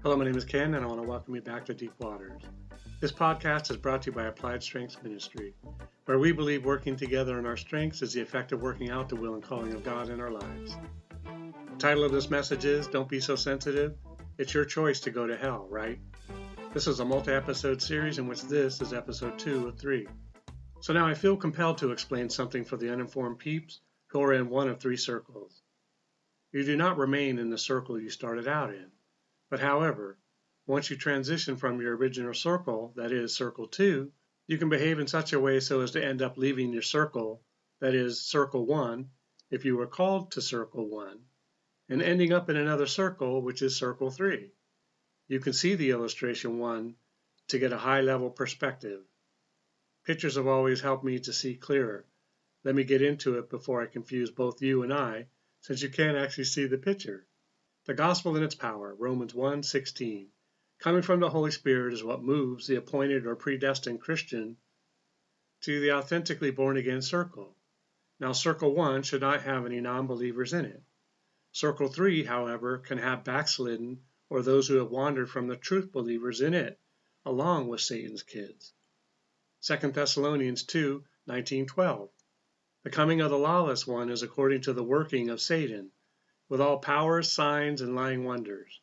Hello, my name is Ken, and I want to welcome you back to Deep Waters. This podcast is brought to you by Applied Strengths Ministry, where we believe working together in our strengths is the effect of working out the will and calling of God in our lives. The title of this message is Don't Be So Sensitive. It's your choice to go to hell, right? This is a multi-episode series in which this is episode 2 of 3. So now I feel compelled to explain something for the uninformed peeps who are in one of 3 circles. You do not remain in the circle you started out in. But however, once you transition from your original circle, that is circle 2, you can behave in such a way so as to end up leaving your circle, that is circle 1, if you were called to circle 1, and ending up in another circle, which is circle 3. You can see the illustration 1 to get a high-level perspective. Pictures have always helped me to see clearer. Let me get into it before I confuse both you and I, since you can't actually see the picture. The gospel and its power, Romans 1:16. Coming from the Holy Spirit is what moves the appointed or predestined Christian to the authentically born-again circle. Now, circle 1 should not have any non-believers in it. Circle 3, however, can have backslidden or those who have wandered from the truth believers in it, along with Satan's kids. 2 Thessalonians 2:19-12. The coming of the lawless one is according to the working of Satan, with all powers, signs, and lying wonders,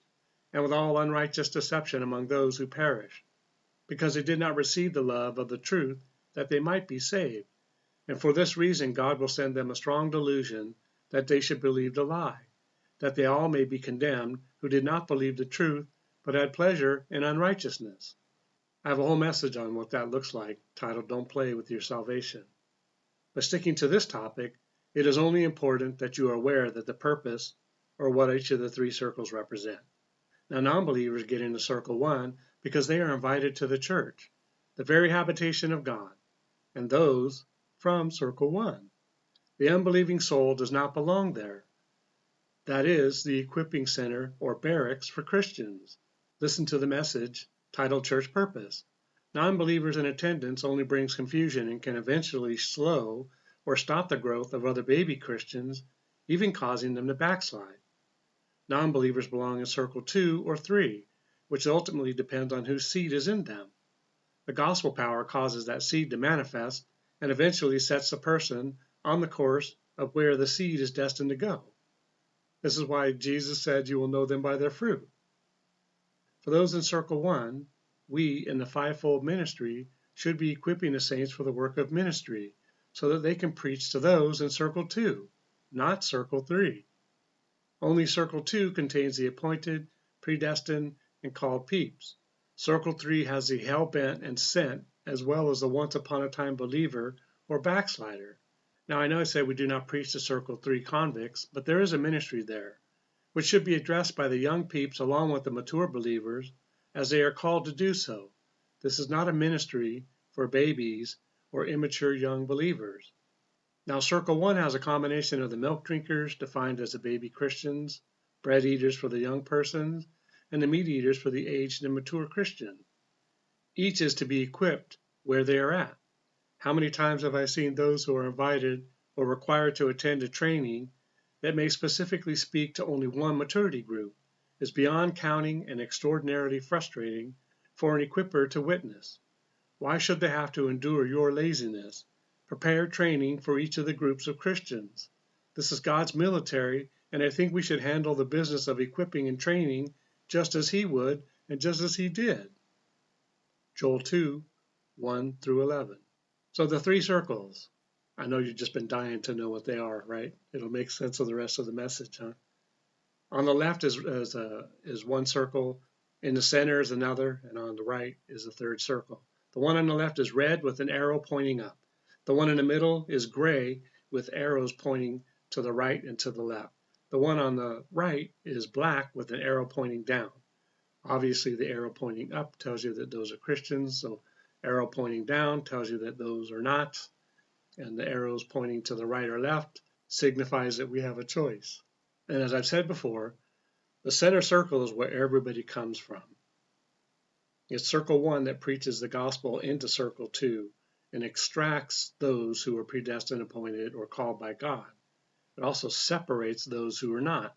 and with all unrighteous deception among those who perish, because they did not receive the love of the truth that they might be saved. And for this reason God will send them a strong delusion that they should believe the lie, that they all may be condemned who did not believe the truth, but had pleasure in unrighteousness. I have a whole message on what that looks like, titled Don't Play with Your Salvation. But sticking to this topic, it is only important that you are aware that the purpose, or what each of the 3 circles represent. Now, non-believers get into circle 1 because they are invited to the church, the very habitation of God, and those from circle 1. The unbelieving soul does not belong there. That is the equipping center or barracks for Christians. Listen to the message titled Church Purpose. Non-believers in attendance only brings confusion and can eventually slow or stop the growth of other baby Christians, even causing them to backslide. Non-believers belong in circle 2 or 3, which ultimately depends on whose seed is in them. The gospel power causes that seed to manifest and eventually sets the person on the course of where the seed is destined to go. This is why Jesus said you will know them by their fruit. For those in circle 1, we in the fivefold ministry should be equipping the saints for the work of ministry, so that they can preach to those in circle 2, not circle 3. Only circle 2 contains the appointed, predestined, and called peeps. Circle 3 has the hell-bent and sent, as well as the once-upon-a-time believer or backslider. Now, I know I said we do not preach to circle 3 convicts, but there is a ministry there, which should be addressed by the young peeps along with the mature believers, as they are called to do so. This is not a ministry for babies or immature young believers. Now, circle 1 has a combination of the milk drinkers, defined as the baby Christians, bread eaters for the young persons, and the meat eaters for the aged and mature Christian. Each is to be equipped where they are at. How many times have I seen those who are invited or required to attend a training that may specifically speak to only one maturity group is beyond counting and extraordinarily frustrating for an equipper to witness. Why should they have to endure your laziness? Prepare training for each of the groups of Christians. This is God's military, and I think we should handle the business of equipping and training just as He would and just as He did. Joel 2:1-11. So the 3 circles. I know you've just been dying to know what they are, right? It'll make sense of the rest of the message, huh? On the left is one circle, in the center is another, and on the right is the 3rd circle. The one on the left is red with an arrow pointing up. The one in the middle is gray with arrows pointing to the right and to the left. The one on the right is black with an arrow pointing down. Obviously, the arrow pointing up tells you that those are Christians, so arrow pointing down tells you that those are not, and the arrows pointing to the right or left signifies that we have a choice. And as I've said before, the center circle is where everybody comes from. It's circle 1 that preaches the gospel into circle 2 and extracts those who are predestined, appointed, or called by God. It also separates those who are not,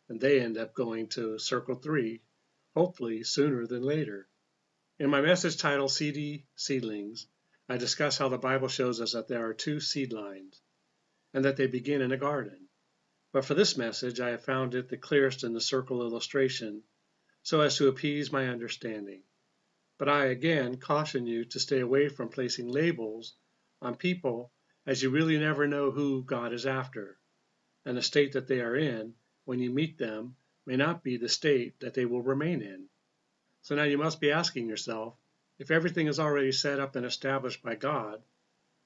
and they end up going to circle 3, hopefully sooner than later. In my message titled Seedy Seedlings, I discuss how the Bible shows us that there are two seed lines and that they begin in a garden. But for this message, I have found it the clearest in the circle illustration so as to appease my understanding. But I again caution you to stay away from placing labels on people, as you really never know who God is after, and the state that they are in when you meet them may not be the state that they will remain in. So now you must be asking yourself, if everything is already set up and established by God,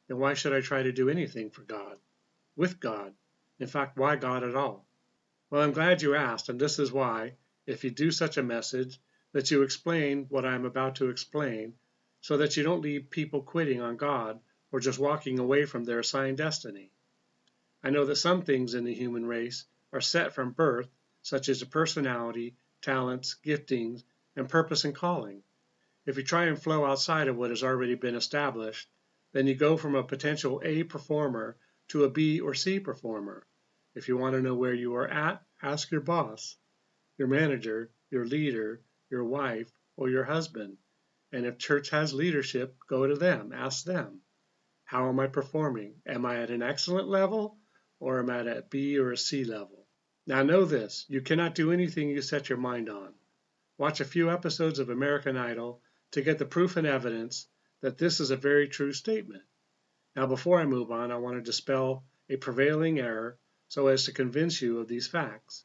then why should I try to do anything for God, with God? In fact, why God at all? Well, I'm glad you asked, and this is why, if you do such a message, that you explain what I am about to explain, so that you don't leave people quitting on God or just walking away from their assigned destiny. I know that some things in the human race are set from birth, such as a personality, talents, giftings, and purpose and calling. If you try and flow outside of what has already been established, then you go from a potential A performer to a B or C performer. If you want to know where you are at, ask your boss, your manager, your leader, your wife, or your husband. And if church has leadership, go to them, ask them. How am I performing? Am I at an excellent level, or am I at a B or a C level? Now know this, you cannot do anything you set your mind on. Watch a few episodes of American Idol to get the proof and evidence that this is a very true statement. Now before I move on, I want to dispel a prevailing error so as to convince you of these facts.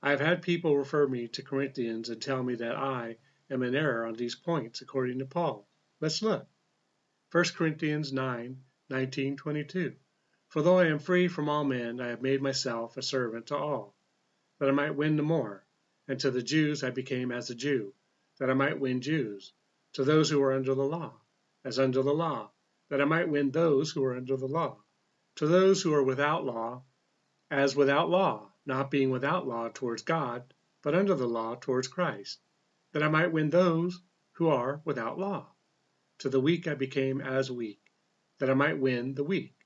I have had people refer me to Corinthians and tell me that I am in error on these points according to Paul. Let's look. 1 Corinthians 9:19-22. For though I am free from all men, I have made myself a servant to all, that I might win the more. And to the Jews I became as a Jew, that I might win Jews. To those who are under the law, as under the law, that I might win those who are under the law. To those who are without law, as without law, not being without law towards God, but under the law towards Christ, that I might win those who are without law. To the weak I became as weak, that I might win the weak.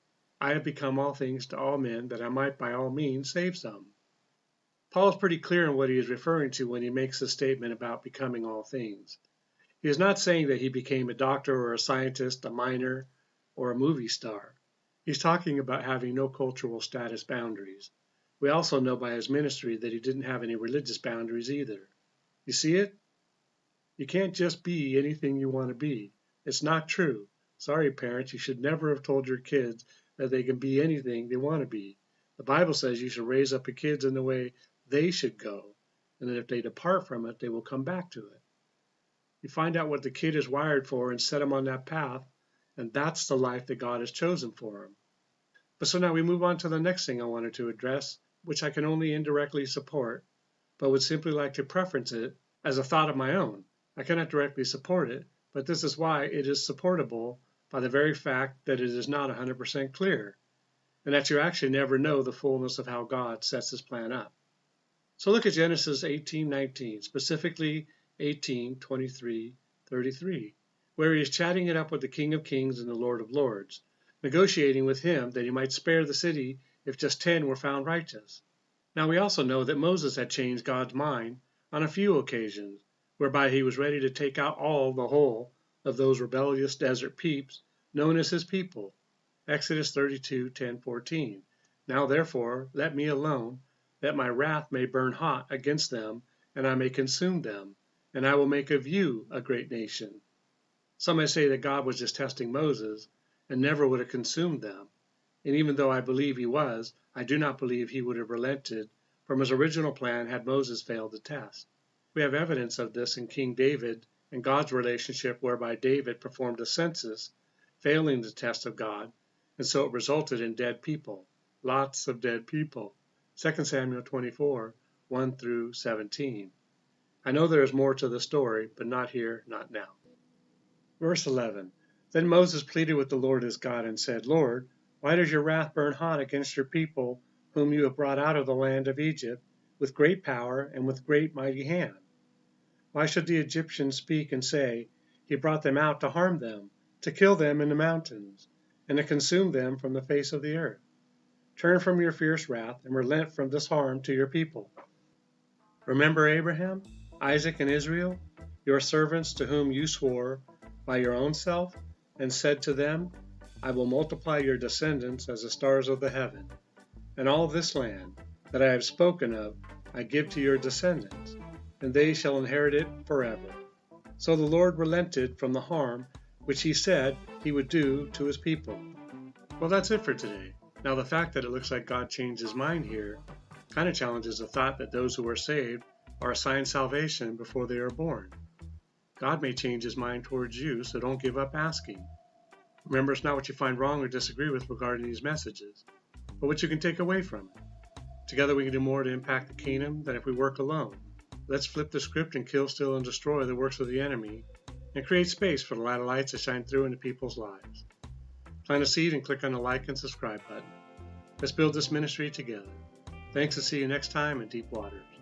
I have become all things to all men, that I might by all means save some. Paul is pretty clear in what he is referring to when he makes the statement about becoming all things. He is not saying that he became a doctor or a scientist, a miner, or a movie star. He's talking about having no cultural status boundaries. We also know by his ministry that he didn't have any religious boundaries either. You see it? You can't just be anything you want to be. It's not true. Sorry, parents, you should never have told your kids that they can be anything they want to be. The Bible says you should raise up your kids in the way they should go, and that if they depart from it, they will come back to it. You find out what the kid is wired for and set him on that path, and that's the life that God has chosen for him. But so now we move on to the next thing I wanted to address, which I can only indirectly support, but would simply like to preference it as a thought of my own. I cannot directly support it, but this is why it is supportable by the very fact that it is not 100% clear, and that you actually never know the fullness of how God sets his plan up. So look at Genesis 18:19, specifically 18:23-33, where he is chatting it up with the King of Kings and the Lord of Lords, negotiating with him that he might spare the city if just 10 were found righteous. Now we also know that Moses had changed God's mind on a few occasions, whereby he was ready to take out the whole of those rebellious desert peeps known as his people. Exodus 32:10-14. Now therefore let me alone, that my wrath may burn hot against them, and I may consume them, and I will make of you a great nation. Some may say that God was just testing Moses and never would have consumed them. And even though I believe he was, I do not believe he would have relented from his original plan had Moses failed the test. We have evidence of this in King David and God's relationship, whereby David performed a census, failing the test of God, and so it resulted in dead people. Lots of dead people. 2 Samuel 24:1-17. I know there is more to the story, but not here, not now. Verse 11. Then Moses pleaded with the Lord his God and said, Lord, why does your wrath burn hot against your people, whom you have brought out of the land of Egypt, with great power and with great mighty hand? Why should the Egyptians speak and say, he brought them out to harm them, to kill them in the mountains, and to consume them from the face of the earth? Turn from your fierce wrath and relent from this harm to your people. Remember Abraham? Isaac and Israel, your servants to whom you swore by your own self, and said to them, I will multiply your descendants as the stars of the heaven, and all this land that I have spoken of I give to your descendants, and they shall inherit it forever. So the Lord relented from the harm which he said he would do to his people. Well, that's it for today. Now, the fact that it looks like God changed his mind here kind of challenges the thought that those who are saved are assigned salvation before they are born. God may change his mind towards you, so don't give up asking. Remember, it's not what you find wrong or disagree with regarding these messages, but what you can take away from it. Together we can do more to impact the kingdom than if we work alone. Let's flip the script and kill, steal, and destroy the works of the enemy, and create space for the light of lights to shine through into people's lives. Plant a seed and click on the like and subscribe button. Let's build this ministry together. Thanks, and see you next time in Deep Waters.